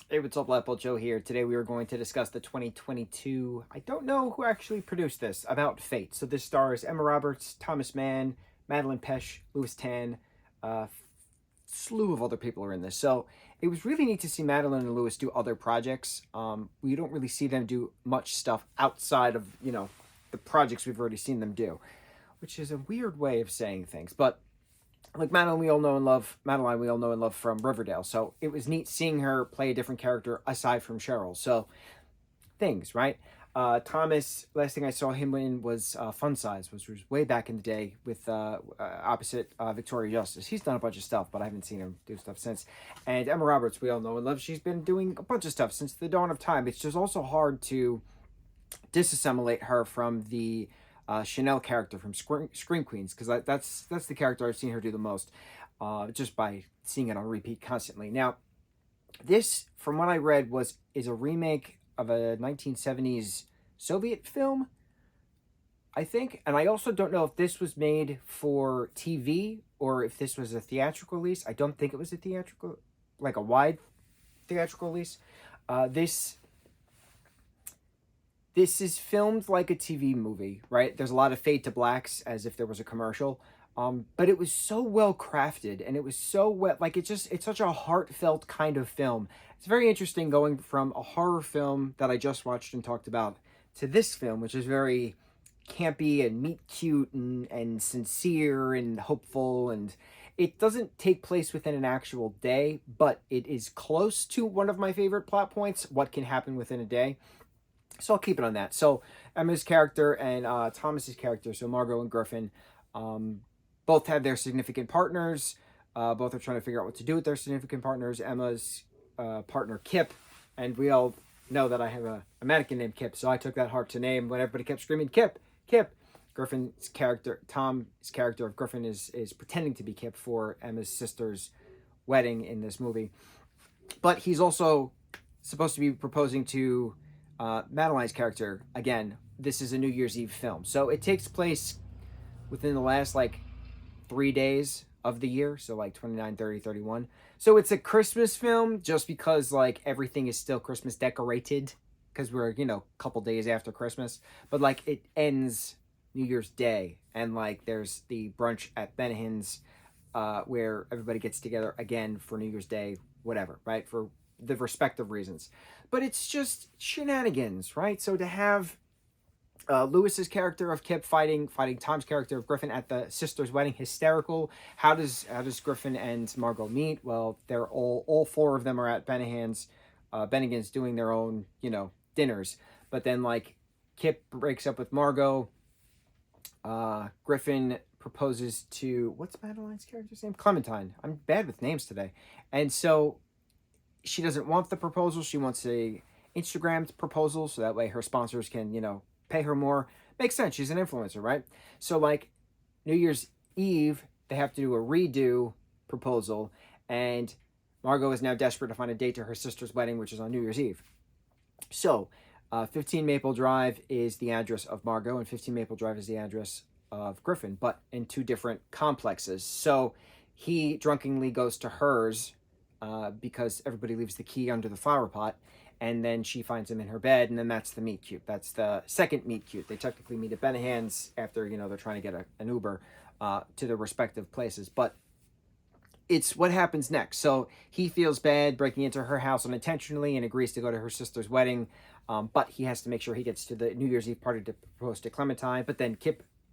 Hey, what's up, lightboltjoe here. Today we are going to discuss the 2022, I don't know who actually produced this, About Fate. So this stars Emma Roberts, Thomas Mann, Madeline Pesh, Louis Tan, a slew of other people are in this. So it was really neat to see Madeline and Louis do other projects. We don't really see them do much stuff outside of, the projects we've already seen them do, which is a weird way of saying things. But like Madeline, we all know and love Madeline. We all know and love from Riverdale. So it was neat seeing her play a different character aside from Cheryl. So things, right? Thomas, last thing I saw him in was Fun Size, which was way back in the day with opposite Victoria Justice. He's done a bunch of stuff, but I haven't seen him do stuff since. And Emma Roberts, we all know and love. She's been doing a bunch of stuff since the dawn of time. It's just also hard to disassimilate her from the Chanel character from Scream Queens, because that's the character I've seen her do the most, just by seeing it on repeat constantly. Now, this, from what I read, is a remake of a 1970s Soviet film, I think, and I also don't know if this was made for TV or if this was a theatrical release. I don't think it was a theatrical, like a wide theatrical release. This is filmed like a TV movie, right? There's a lot of fade to blacks as if there was a commercial. But it was so well crafted and it was so well, like it's such a heartfelt kind of film. It's very interesting going from a horror film that I just watched and talked about to this film, which is very campy and meet cute and sincere and hopeful. And it doesn't take place within an actual day, but it is close to one of my favorite plot points, what can happen within a day. So I'll keep it on that. So Emma's character and Thomas's character, so Margot and Griffin, both have their significant partners. Both are trying to figure out what to do with their significant partners. Emma's partner, Kip, and we all know that I have a mannequin named Kip, so I took that hard to name when everybody kept screaming, Kip, Kip. Griffin's character, Tom's character of Griffin, is pretending to be Kip for Emma's sister's wedding in this movie. But he's also supposed to be proposing to Madeline's character. Again, this is a New Year's Eve film, so it takes place within the last 3 days of the year, so 29, 30, 31. So it's a Christmas film just because everything is still Christmas decorated, because we're a couple days after Christmas, but it ends New Year's Day, and there's the brunch at Benahin's where everybody gets together again for New Year's Day, whatever, right, for the respective reasons. But it's just shenanigans, right? So to have Lewis's character of Kip fighting Tom's character of Griffin at the sister's wedding, hysterical. How does Griffin and Margot meet? Well, they're all four of them are at Bennigan's doing their own dinners. But then Kip breaks up with Margot. Griffin proposes to, what's Madeline's character's name? Clementine. I'm bad with names today. And so she doesn't want the proposal. She wants a Instagram proposal, so that way her sponsors can, pay her more. Makes sense. She's an influencer, right? So New Year's Eve, they have to do a redo proposal, and Margot is now desperate to find a date to her sister's wedding, which is on New Year's Eve. So 15 Maple Drive is the address of Margot, and 15 Maple Drive is the address of Griffin, but in two different complexes. So he drunkenly goes to hers because everybody leaves the key under the flower pot, and then she finds him in her bed, and then that's the meet cute. That's the second meet cute. They technically meet at Benahan's after they're trying to get an Uber to their respective places, but it's what happens next. So he feels bad breaking into her house unintentionally and agrees to go to her sister's wedding, but he has to make sure he gets to the New Year's Eve party to propose to Clementine. But then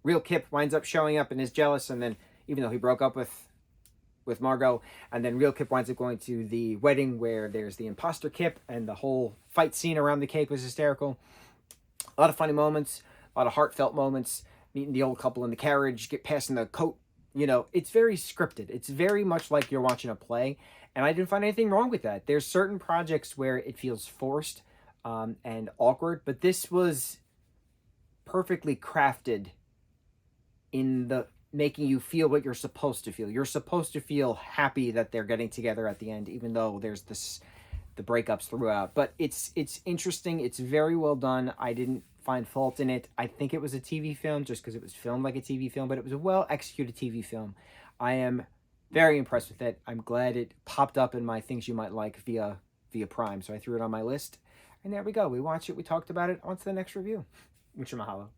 real Kip winds up showing up and is jealous, and then even though he broke up with Margot, and then real Kip winds up going to the wedding where there's the imposter Kip, and the whole fight scene around the cake was hysterical. A lot of funny moments, a lot of heartfelt moments, meeting the old couple in the carriage, passing the coat. It's very scripted. It's very much like you're watching a play, and I didn't find anything wrong with that. There's certain projects where it feels forced and awkward, but this was perfectly crafted in the making you feel what you're supposed to feel. You're supposed to feel happy that they're getting together at the end, even though there's the breakups throughout. But it's interesting. It's very well done. I didn't find fault in it. I think it was a TV film just because it was filmed like a TV film, but it was a well executed TV film. I am very impressed with it. I'm glad it popped up in my things you might like via via Prime, so I threw it on my list. And there we go. We watched it. We talked about it. On to the next review. Mucho mahalo.